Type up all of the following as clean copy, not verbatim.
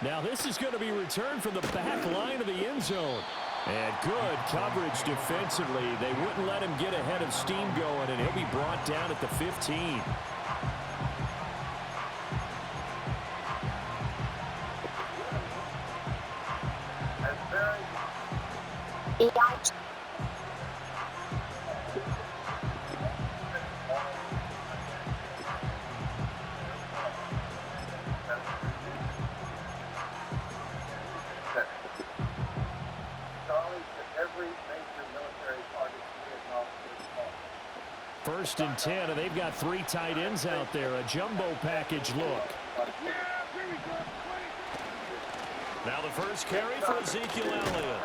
Now this is going to be returned from the back line of the end zone. And good coverage defensively. They wouldn't let him get ahead of steam going, and he'll be brought down at the 15. First and 10, and they've got 3 tight ends out there. A jumbo package look. Now the first carry for Ezekiel Elliott.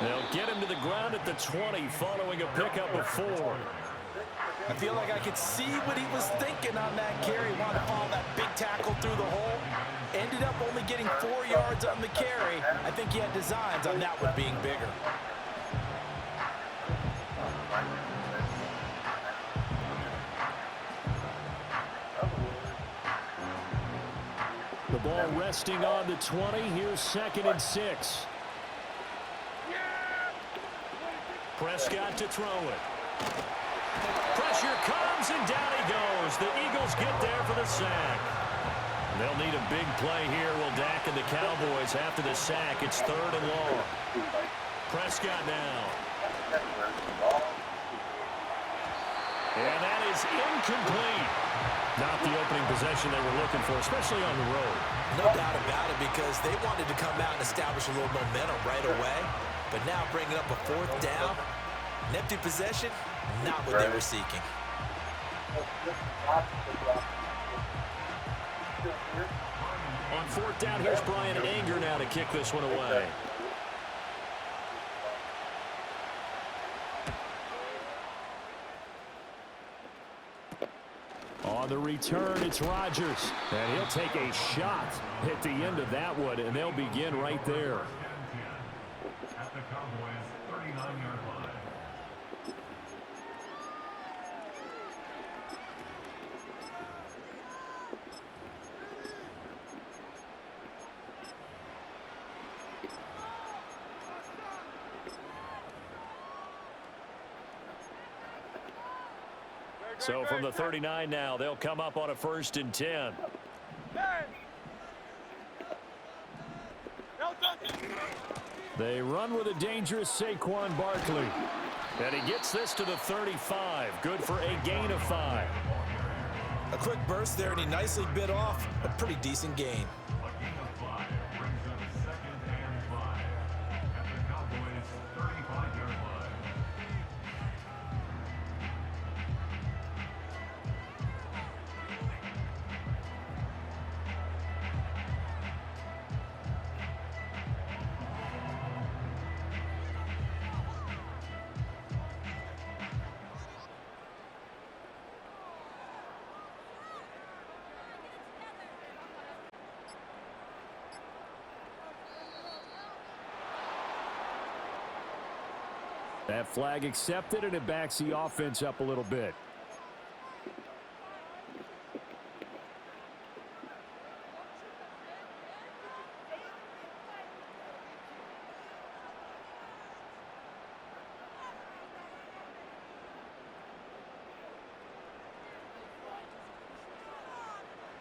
They'll get him to the ground at the 20 following a pickup of 4. I feel like I could see what he was thinking on that carry. Wanted to follow that big tackle through the hole. Ended up only getting 4 yards on the carry. I think he had designs on that one being bigger. The ball resting on the 20. Here's 2nd and 6. Prescott to throw it. Pressure comes, and down he goes. The Eagles get there for the sack. They'll need a big play here. Will Dak and the Cowboys after the sack. It's 3rd and long. Prescott now. And that is incomplete. Not the opening possession they were looking for, especially on the road. No doubt about it, because they wanted to come out and establish a little momentum right away. But now bringing up a 4th down, an empty possession, not what they were seeking. On 4th down, here's Brian Anger now to kick this one away. On the return, it's Rodgers. And he'll take a shot at the end of that one, and they'll begin right there. At the Cowboys' 39-yard line. So from the 39 now, they'll come up on a 1st and 10. They run with a dangerous Saquon Barkley. And he gets this to the 35. Good for a gain of 5. A quick burst there, and he nicely bit off a pretty decent gain. A gain of 5 brings up 2nd and 5 at the Cowboys' 35-yard line. That flag accepted, and it backs the offense up a little bit.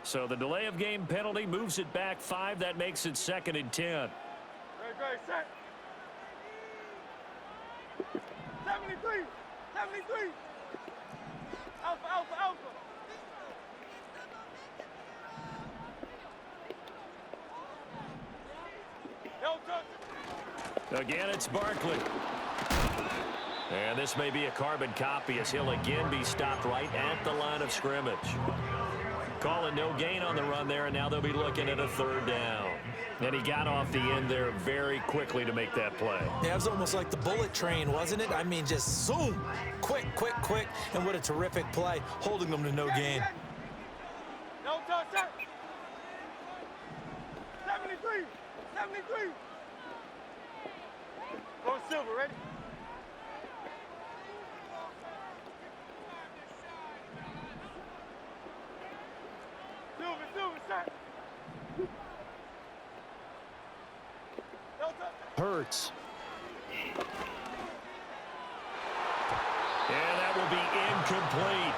So the delay of game penalty moves it back 5. That makes it 2nd and 10. Great, set. 73, 73. Alpha, alpha, alpha. Don't touch it. Again, it's Barkley. And this may be a carbon copy as he'll again be stopped right at the line of scrimmage. Calling no gain on the run there, and now they'll be looking at a 3rd down. And he got off the end there very quickly to make that play. Yeah, it was almost like the bullet train, wasn't it? I mean, just zoom, quick, quick, quick, and what a terrific play, holding them to no gain. Don't touch it. 73, 73. Go silver, ready? Silver, silver, set. Hurts. And that will be incomplete.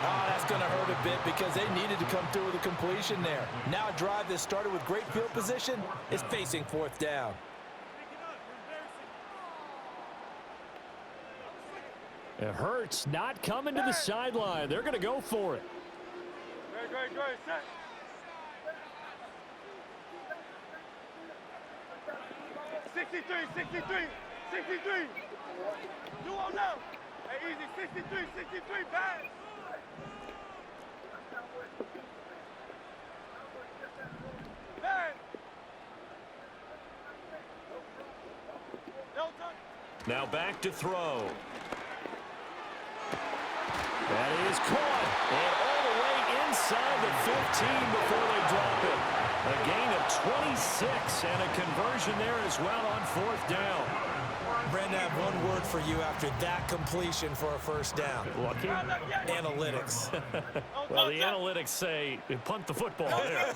Oh, that's going to hurt a bit because they needed to come through with a completion there. Now a drive that started with great field position is facing fourth down. It hurts not coming to the sideline. They're going to go for it. Great, set. $63. You won't know. Hey, easy. $63, bad. Bad. No touch. Now back to throw. That is caught. And all the way inside the 15 before they drop it. A gain of 26 and a conversion there as well on fourth down. Brandon, I have one word for you after that completion for a first down. Lucky? Analytics. Well, the analytics say punt the football there.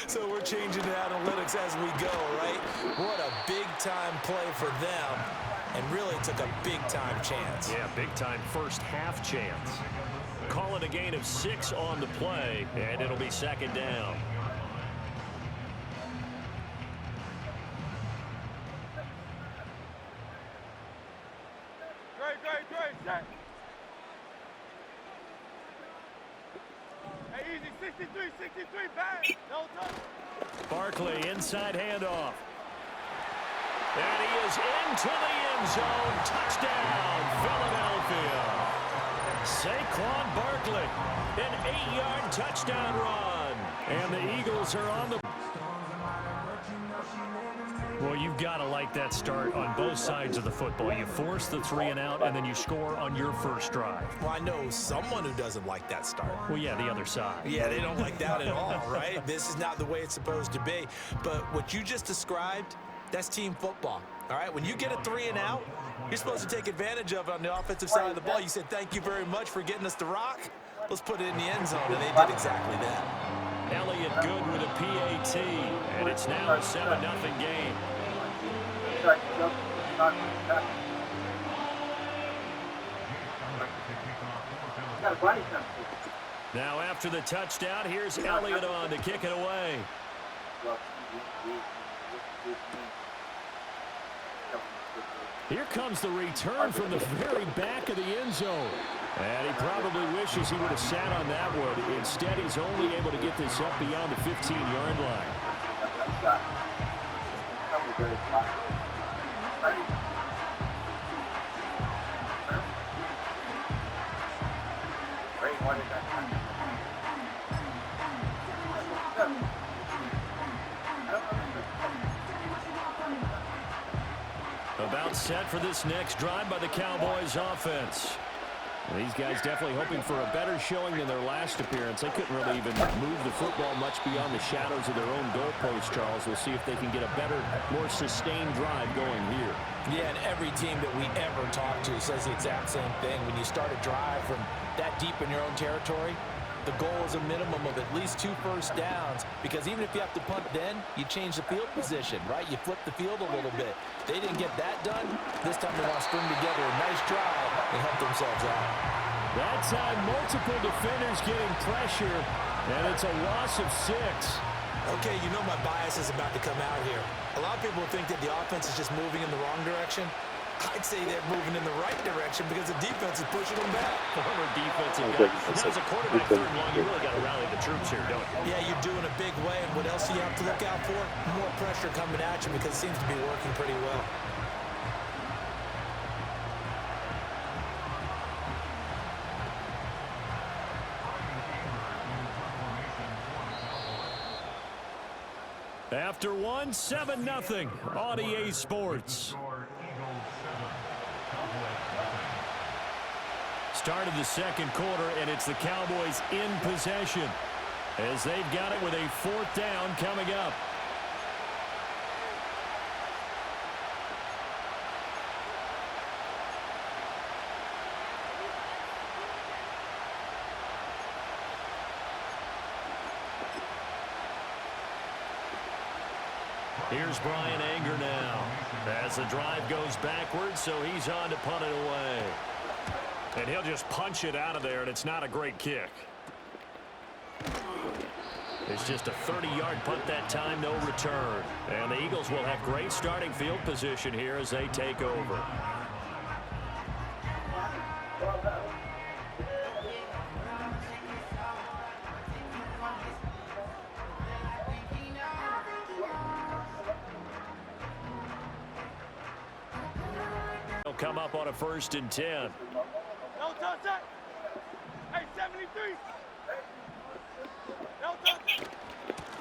So we're changing to analytics as we go, right? What a big-time play for them, and really took a big-time chance. Yeah, big-time first half chance. Call it a gain of 6 on the play, and it'll be second down. Great, set. Hey, easy. 63, bad. No touch. Barkley, inside handoff. And he is into the end zone. Touchdown, Philadelphia. Saquon Barkley, an 8-yard touchdown run. And the Eagles are on the... Well, you've got to like that start on both sides of the football. You force the 3 and out, and then you score on your first drive. Well, I know someone who doesn't like that start. Well, yeah, the other side. Yeah, they don't like that at all, right? This is not the way it's supposed to be. But what you just described, that's team football, all right? When you get a 3 and out, you're supposed to take advantage of it on the offensive side of the ball. You said, thank you very much for getting us the rock. Let's put it in the end zone, and they did exactly that. Elliott good with a PAT, and it's now a 7-0 game. Now after the touchdown, here's Elliott on to kick it away. Here comes the return from the very back of the end zone. And he probably wishes he would have sat on that one. Instead, he's only able to get this up beyond the 15-yard line. About set for this next drive by the Cowboys offense. These guys definitely hoping for a better showing than their last appearance. They couldn't really even move the football much beyond the shadows of their own goalpost, Charles. We'll see if they can get a better, more sustained drive going here. Yeah, and every team that we ever talk to says the exact same thing. When you start a drive from that deep in your own territory, the goal is a minimum of at least 2 first downs, because even if you have to punt then, you change the field position, right? You flip the field a little bit. They didn't get that done. This time they want to string together a nice drive and help themselves out. That time, multiple defenders getting pressure, and it's a loss of 6. Okay, you know my bias is about to come out here. A lot of people think that the offense is just moving in the wrong direction. I'd say they're moving in the right direction because the defense is pushing them back. Former defensive guy. Now, as a quarterback, third and long, you really got to rally the troops here, don't you? Yeah, you're doing a big way, and what else do you have to look out for? More pressure coming at you because it seems to be working pretty well. After one, 7-0 on EA Sports. Start of the second quarter, and it's the Cowboys in possession as they've got it with a 4th down coming up. Here's Brian Anger now. As the drive goes backwards, so he's on to punt it away. And he'll just punch it out of there, and it's not a great kick. It's just a 30-yard punt that time, no return. And the Eagles will have great starting field position here as they take over. They'll come up on a 1st and 10. No touch that. Hey, 73. No touch.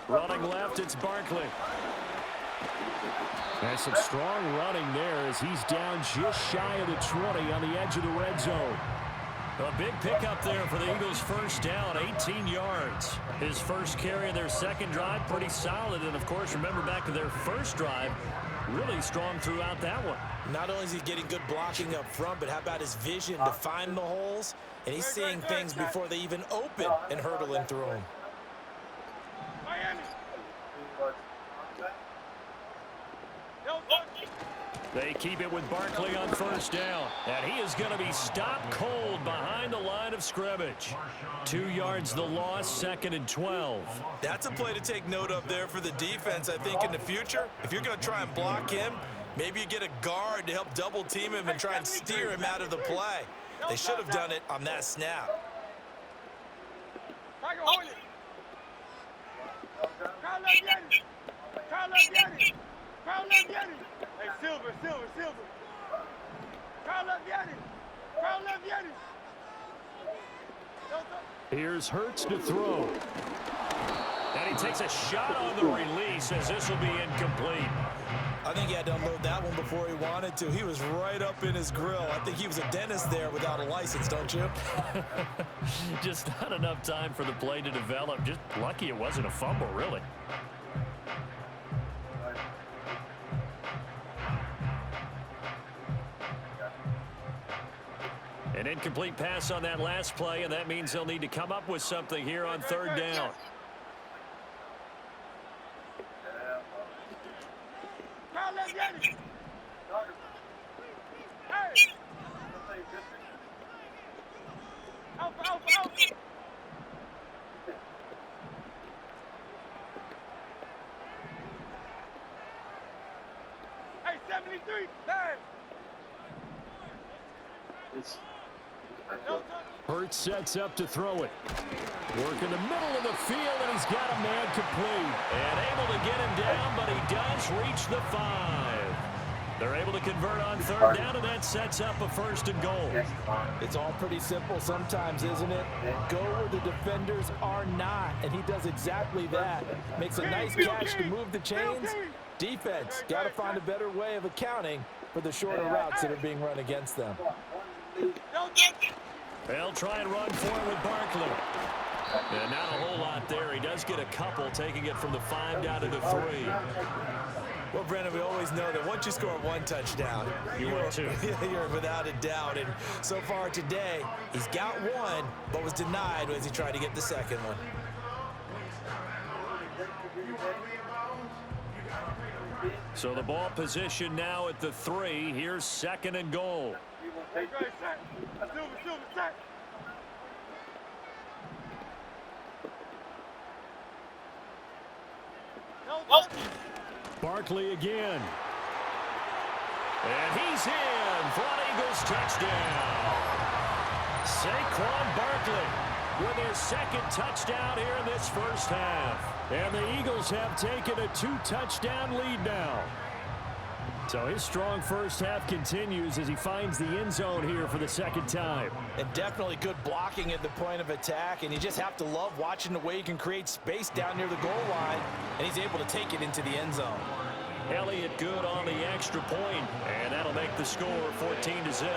Running left, it's Barkley. There's some strong running there as he's down just shy of the 20 on the edge of the red zone. A big pickup there for the Eagles' first down, 18 yards. His first carry of their second drive, pretty solid. And, of course, remember back to their first drive, really strong throughout that one. Not only is he getting good blocking up front, but how about his vision to find the holes? And he's seeing things before they even open and hurdling through them. Miami. No touch. They keep it with Barkley on 1st down. And he is going to be stopped cold behind the line of scrimmage. 2 yards the loss, 2nd and 12. That's a play to take note of there for the defense, I think, in the future. If you're going to try and block him, maybe you get a guard to help double team him and try and steer him out of the play. They should have done it on that snap. Tiger, hold it. Crowd left Yeti. Crowd left Yeti. Crowd left Yeti. Hey, Silver. Crowd left Yeti. Crowd left Yeti. No touch. Here's Hurts to throw. And he takes a shot on the release as this will be incomplete. I think he had to unload that one before he wanted to. He was right up in his grill. I think he was a dentist there without a license, don't you? Just not enough time for the play to develop. Just lucky it wasn't a fumble, really. An incomplete pass on that last play, and that means they'll need to come up with something here on 3rd down. Crowd left Yeti. Hey. Alpha. Hey, 73. Bang. No touch. Hurts sets up to throw it. Work in the middle of the field, and he's got a man complete. And able to get him down, but he does reach the 5. They're able to convert on 3rd down, and that sets up a 1st and goal. It's all pretty simple sometimes, isn't it? Go where the defenders are not, and he does exactly that. Makes a nice catch to move the chains. Defense, got to find a better way of accounting for the shorter routes that are being run against them. No touch. They'll try and run for it with Barkley. And not a whole lot there. He does get a couple, taking it from the 5 down to the 3. Well, Brendan, we always know that once you score one touchdown, you're without a doubt. And so far today, he's got one, but was denied as he tried to get the second one. So the ball position now at the 3. Here's 2nd and goal. Hey, great set. Silver set. No touch. Barkley again. And he's in for an Eagles touchdown. Saquon Barkley with his 2nd touchdown here in this first half. And the Eagles have taken a 2-touchdown lead now. So his strong first half continues as he finds the end zone here for the 2nd time. And definitely good blocking at the point of attack, and you just have to love watching the way he can create space down near the goal line, and he's able to take it into the end zone. Elliott good on the extra point, and that'll make the score 14-0.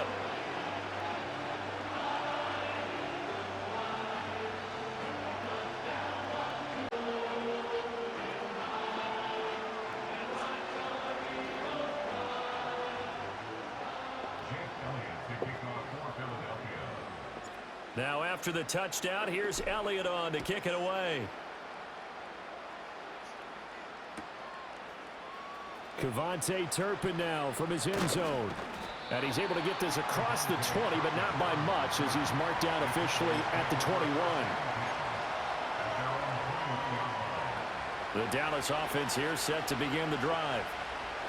Now after the touchdown, here's Elliott on to kick it away. Cavante Turpin now from his end zone. And he's able to get this across the 20, but not by much as he's marked down officially at the 21. The Dallas offense here set to begin the drive.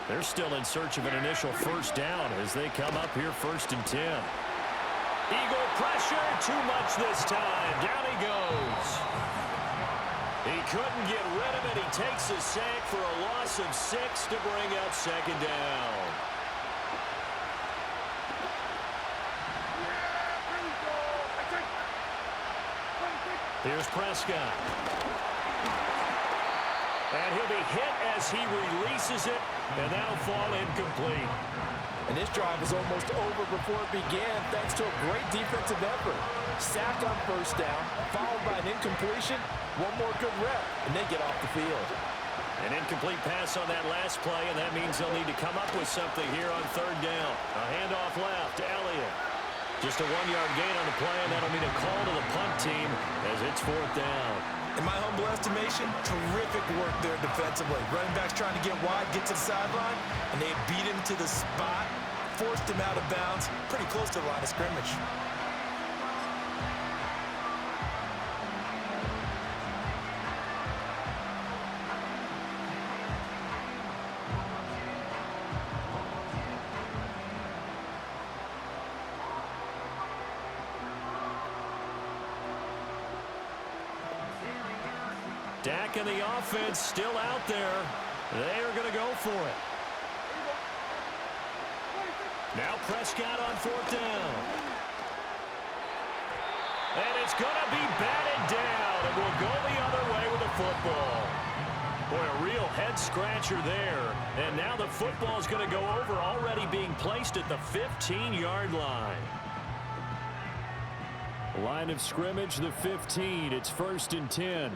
They're still in search of an initial first down as they come up here 1st and 10. Eagle pressure, too much this time. Down he goes. He couldn't get rid of it. He takes a sack for a loss of 6 to bring up 2nd down. Here's Prescott. And he'll be hit as he releases it, and that'll fall incomplete. And this drive was almost over before it began thanks to a great defensive effort. Sack on 1st down, followed by an incompletion, one more good rep, and they get off the field. An incomplete pass on that last play, and that means they'll need to come up with something here on 3rd down. A handoff left to Elliott. Just a 1-yard gain on the play, and that'll mean a call to the punt team as it's 4th down. In my humble estimation, terrific work there defensively. Running backs trying to get wide, get to the sideline, and they beat him to the spot, forced him out of bounds, pretty close to the line of scrimmage. Dak and the offense still out there. They are going to go for it. Now Prescott on 4th down. And it's going to be batted down, and we'll go the other way with the football. Boy, a real head-scratcher there. And now the football is going to go over, already being placed at the 15-yard line. Line of scrimmage, the 15. It's 1st and 10.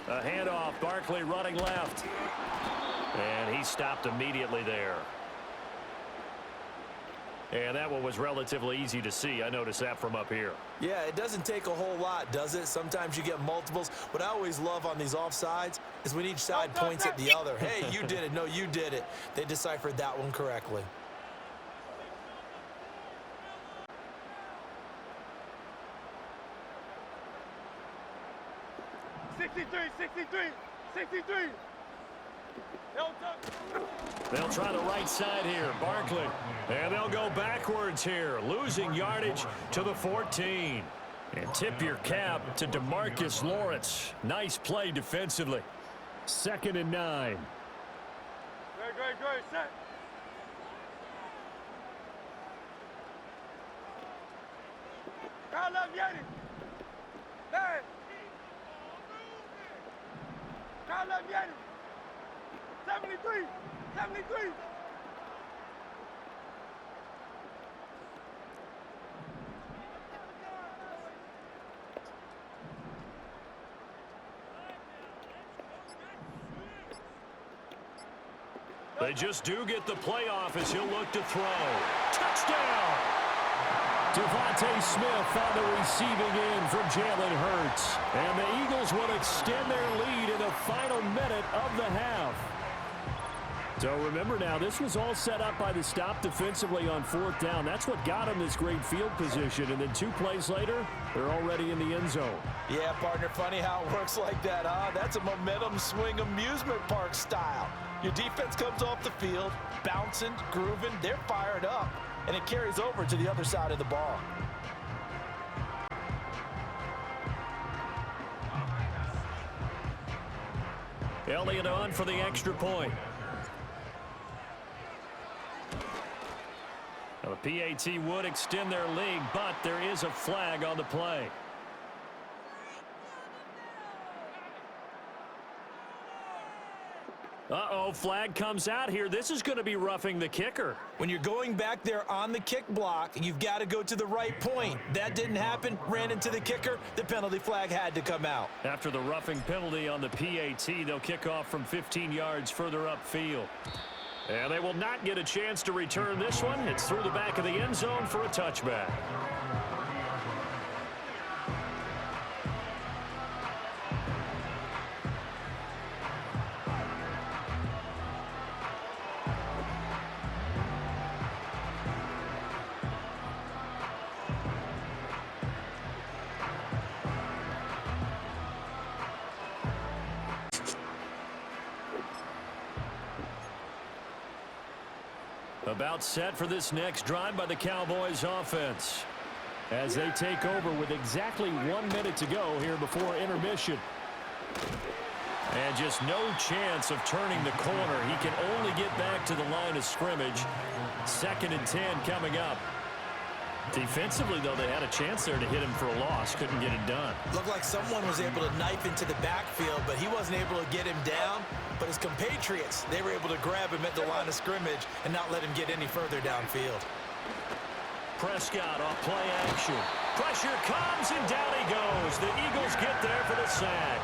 A handoff, Barkley running left. And he stopped immediately there. And that one was relatively easy to see. I noticed that from up here. Yeah, it doesn't take a whole lot, does it? Sometimes you get multiples. What I always love on these offsides is when each side points at the other. Hey, you did it. No, you did it. They deciphered that one correctly. They'll try the right side here, Barkley. And they'll go backwards here, losing yardage to the 14. And tip your cap to DeMarcus Lawrence. Nice play defensively. 2nd and 9. Great, set. Call up Yeti. Hey. Call up Yeti. 73. They just do get the playoff as he'll look to throw. Touchdown! Devontae Smith on the receiving end from Jalen Hurts. And the Eagles will extend their lead in the final minute of the half. So remember now, this was all set up by the stop defensively on 4th down. That's what got them this great field position. And then 2 plays later, they're already in the end zone. Yeah, partner, funny how it works like that, huh? That's a momentum swing amusement park style. Your defense comes off the field, bouncing, grooving, they're fired up, and it carries over to the other side of the ball. Elliott on for the extra point. Now, the PAT would extend their lead, but there is a flag on the play. Uh-oh, flag comes out here. This is going to be roughing the kicker. When you're going back there on the kick block, you've got to go to the right point. That didn't happen, ran into the kicker. The penalty flag had to come out. After the roughing penalty on the PAT, they'll kick off from 15 yards further upfield. And they will not get a chance to return this one. It's through the back of the end zone for a touchback. About set for this next drive by the Cowboys offense, as they take over with exactly 1 minute to go here before intermission. And just no chance of turning the corner. He can only get back to the line of scrimmage. 2nd and 10 coming up. Defensively, though, they had a chance there to hit him for a loss. Couldn't get it done. Looked like someone was able to knife into the backfield, but he wasn't able to get him down. But his compatriots, they were able to grab him at the line of scrimmage and not let him get any further downfield. Prescott off play action. Pressure comes, and down he goes. The Eagles get there for the sack.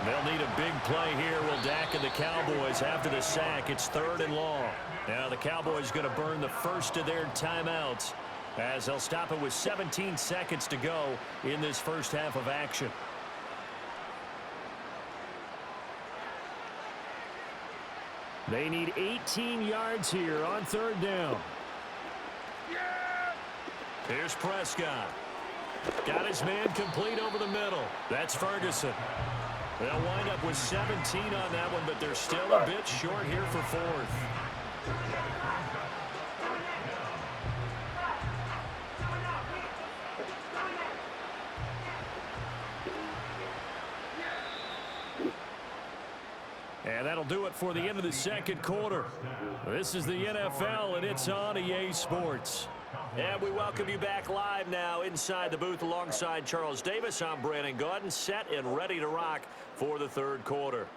They'll need a big play here, will Dak and the Cowboys. After the sack, it's 3rd and long. Now the Cowboys going to burn the first of their timeouts, as they'll stop it with 17 seconds to go in this first half of action. They need 18 yards here on 3rd down. Here's Prescott. Got his man complete over the middle. That's Ferguson. They'll wind up with 17 on that one, but they're still a bit short here for 4th. And that'll do it for the end of the 2nd quarter. This is the NFL, and it's on EA Sports. And we welcome you back live now inside the booth alongside Charles Davis. I'm Brandon Gaudin, set and ready to rock for the 3rd quarter.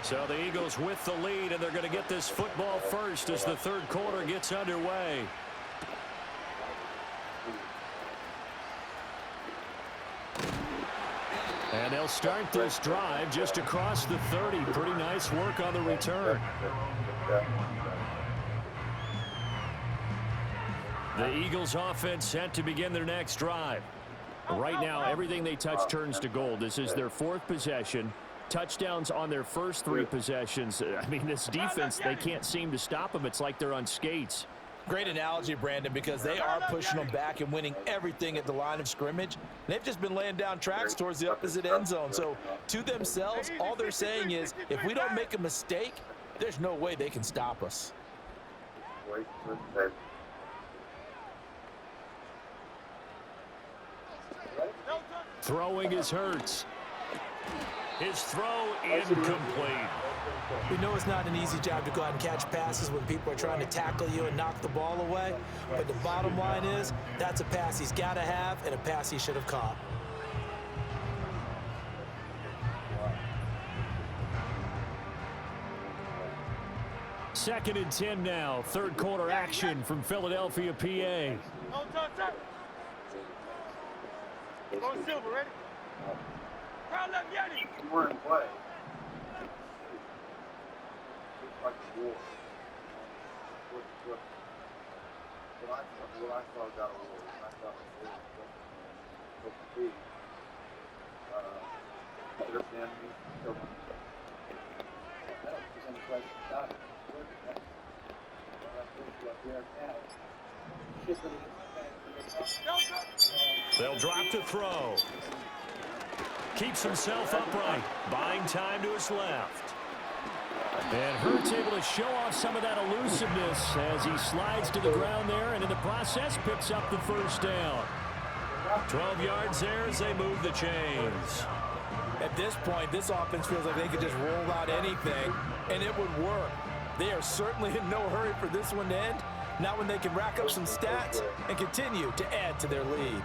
So the Eagles with the lead, and they're going to get this football first as the 3rd quarter gets underway. And they'll start this drive just across the 30. Pretty nice work on the return. The Eagles offense set to begin their next drive. Right now, everything they touch turns to gold. This is their 4th possession. Touchdowns on their first 3 possessions. I mean, this defense, they can't seem to stop them. It's like they're on skates. Great analogy, Brandon, because they are pushing them back and winning everything at the line of scrimmage. They've just been laying down tracks towards the opposite end zone. So to themselves, all they're saying is, if we don't make a mistake, there's no way they can stop us. Throwing is Hurts. His throw incomplete. We know it's not an easy job to go out and catch passes when people are trying to tackle you and knock the ball away. But the bottom line is, that's a pass he's got to have and a pass he should have caught. Second and 10 now. 3rd quarter action from Philadelphia, PA. Go Silver, ready? Crowd left, Yanni. You weren't in play. It's like a war. What I saw got a war. I thought it was supposed to be. Understand me? So, I don't think any question about it. They'll drop to throw. Keeps himself upright, buying time to his left. And Hurts able to show off some of that elusiveness as he slides to the ground there, and in the process picks up the 1st down. 12 yards there as they move the chains. At this point, this offense feels like they could just roll out anything, and it would work. They are certainly in no hurry for this one to end, not when they can rack up some stats and continue to add to their lead.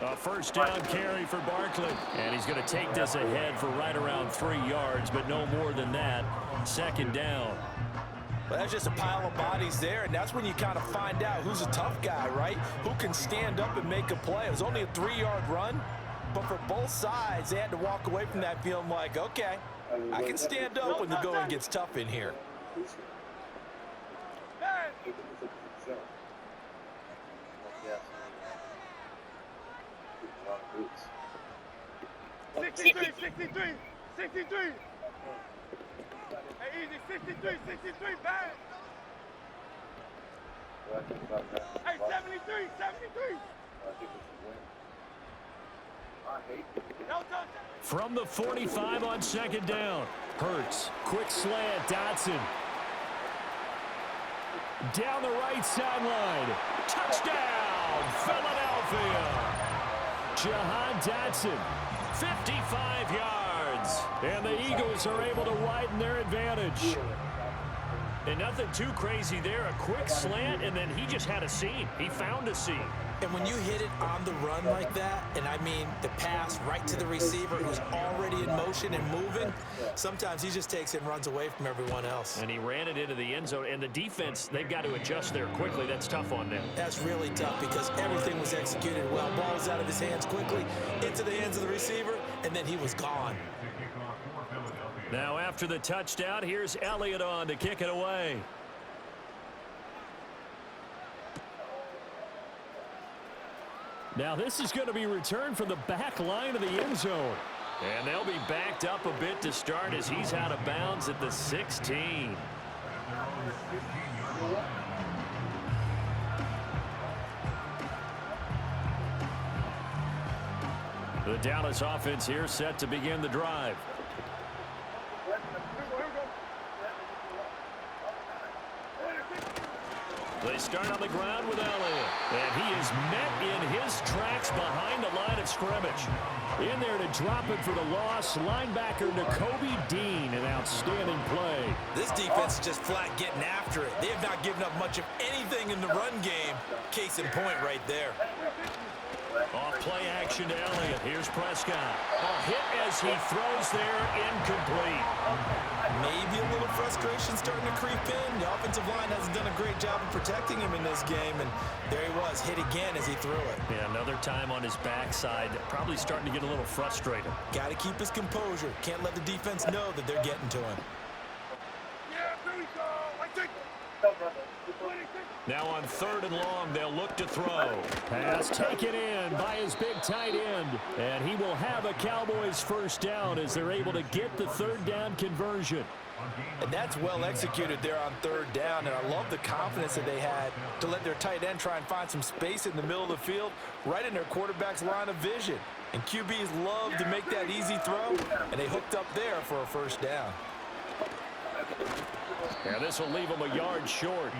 A 1st down carry for Barkley. And he's going to take this ahead for right around 3 yards, but no more than that. 2nd down. Well, that's just a pile of bodies there, and that's when you kind of find out who's a tough guy, right? Who can stand up and make a play. It was only a 3-yard run, but for both sides, they had to walk away from that feeling like, okay, I can stand up when the going gets tough in here. Yes. Wrong boots. 63, 63, 63. Hey, easy, 63, 63, bang. What I think about that? Hey, 73, 73. I think we should win. I hate it. No touch. From the 45 on second down. Hurts. Quick slant. Dotson. Down the right sideline. Touchdown, Philadelphia. Jahan Dotson. 55 yards. And the Eagles are able to widen their advantage. And nothing too crazy there. A quick slant, and then he just had a seam. He found a seam. And when you hit it on the run like that, and I mean the pass right to the receiver who's already in motion and moving, sometimes he just takes it and runs away from everyone else. And he ran it into the end zone. And the defense, they've got to adjust there quickly. That's tough on them. That's really tough because everything was executed well. Ball was out of his hands quickly, into the hands of the receiver, and then he was gone. Now after the touchdown, here's Elliott on to kick it away. Now this is going to be returned from the back line of the end zone. And they'll be backed up a bit to start as he's out of bounds at the 16. The Dallas offense here set to begin the drive. They start on the ground with Elliott. And he is met in his tracks behind the line of scrimmage. In there to drop it for the loss, linebacker Nakobe Dean, an outstanding play. This defense is just flat getting after it. They have not given up much of anything in the run game. Case in point right there. Off play action to Elliott. Here's Prescott. A hit as he throws there, incomplete. Maybe a little frustration starting to creep in. The offensive line hasn't done a great job of protecting him in this game, and there he was, hit again as he threw it. Yeah, another time on his backside, probably starting to get a little frustrated. Got to keep his composure. Can't let the defense know that they're getting to him. Yeah, there we go. I take it. Now on 3rd and long, they'll look to throw. Pass taken in by his big tight end. And he will have a Cowboys first down as they're able to get the 3rd down conversion. And that's well executed there on 3rd down. And I love the confidence that they had to let their tight end try and find some space in the middle of the field, right in their quarterback's line of vision. And QBs love to make that easy throw, and they hooked up there for a first down. And this will leave him a yard short.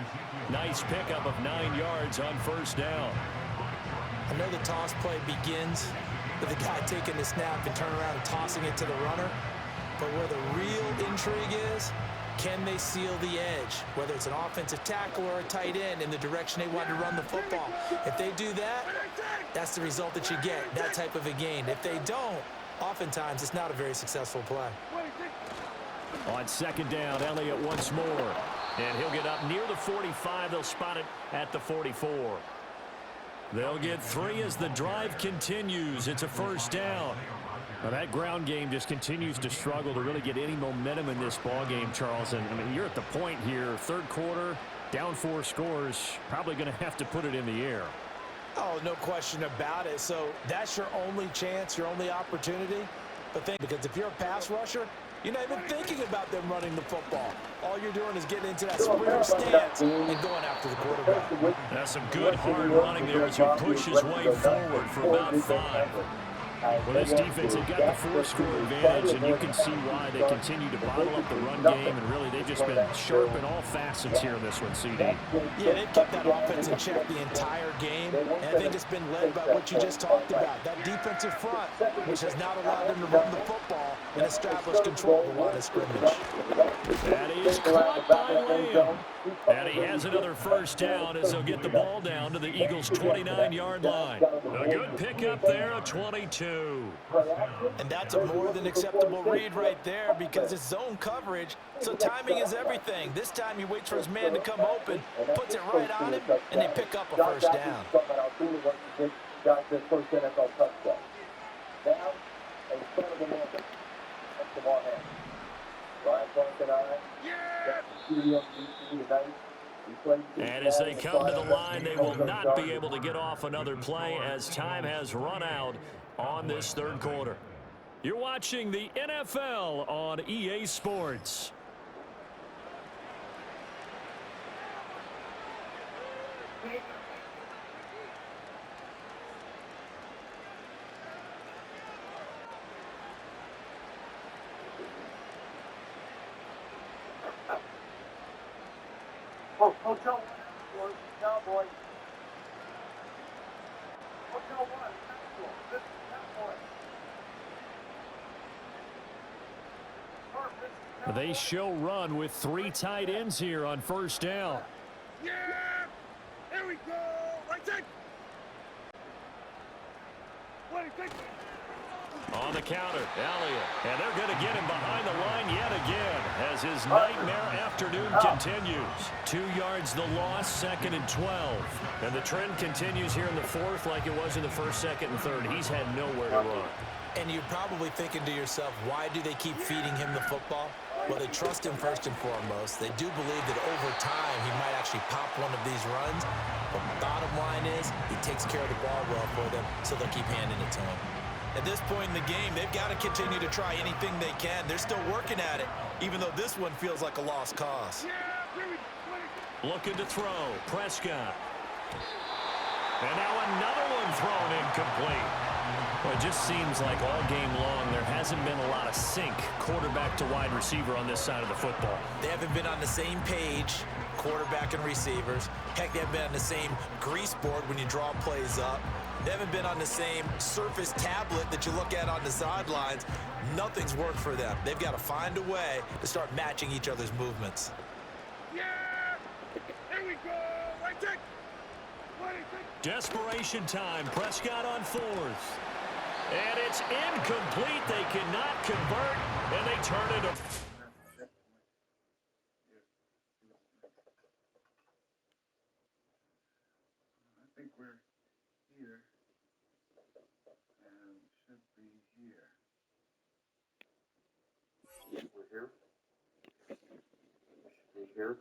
Nice pickup of 9 yards on first down. I know the toss play begins with the guy taking the snap and turning around and tossing it to the runner. But where the real intrigue is, can they seal the edge? Whether it's an offensive tackle or a tight end in the direction they want to run the football. If they do that, that's the result that you get, that type of a gain. If they don't, oftentimes it's not a very successful play. On 2nd down, Elliott once more. And he'll get up near the 45. They'll spot it at the 44. They'll get 3 as the drive continues. It's a first down. Now that ground game just continues to struggle to really get any momentum in this ball game, Charles. And I mean, you're at the point here, 3rd quarter, down 4 scores, probably going to have to put it in the air. Oh, no question about it. So that's your only chance, your only opportunity. But because if you're a pass rusher, you're not even thinking about them running the football. All you're doing is getting into that sprinter stance and going after the quarterback. That's some good hard running there as he pushes way forward for about 5. Well, this defense had got the 4-score advantage, and you can see why they continue to bottle up the run game, and really they've just been sharp in all facets here in this one, CD. Yeah, they've kept that offense in check the entire game, and I think it's been led by what you just talked about, that defensive front, which has not allowed them to run the football and establish control of the line of scrimmage. That is caught by Lamb. And he has another first down as they'll get the ball down to the Eagles' 29-yard line. A good pickup there, a 22. And that's a more than acceptable read right there because it's zone coverage, so timing is everything. This time he waits for his man to come open, puts it right on him, and they pick up a first down. Got this first NFL touchdown. Now, in front of the man, that's the ball hand. Ryan Blank and I, Yeah. studio DC tonight, And as they come to the line, they will not be able to get off another play as time has run out on this third quarter. You're watching the NFL on EA Sports. Hotel 1, Cowboys. Hotel 1, this is Cowboys. They show run with 3 tight ends here on first down. Yeah! Here we go! Right there! Wait, take it! On the counter, Elliott. And they're going to get him behind the line yet again as his nightmare afternoon continues. 2 yards the loss, 2nd and 12. And the trend continues here in the fourth like it was in the first, second, and third. He's had nowhere to run. And you're probably thinking to yourself, why do they keep feeding him the football? Well, they trust him first and foremost. They do believe that over time he might actually pop one of these runs. But the bottom line is he takes care of the ball well for them, so they'll keep handing it to him. At this point in the game, they've got to continue to try anything they can. They're still working at it, even though this one feels like a lost cause. Looking to throw, Prescott. And now another one thrown incomplete. Well, it just seems like all game long there hasn't been a lot of sync quarterback to wide receiver on this side of the football. They haven't been on the same page, quarterback and receivers. Heck, they haven't been on the same grease board when you draw plays up. They haven't been on the same Surface tablet that you look at on the sidelines. Nothing's worked for them. They've got to find a way to start matching each other's movements. Yeah! Here we go! Right there! Desperation time. Prescott on 4th. And it's incomplete. They cannot convert, and they turn it over. I think we're here and should be here. We're here. We should be here.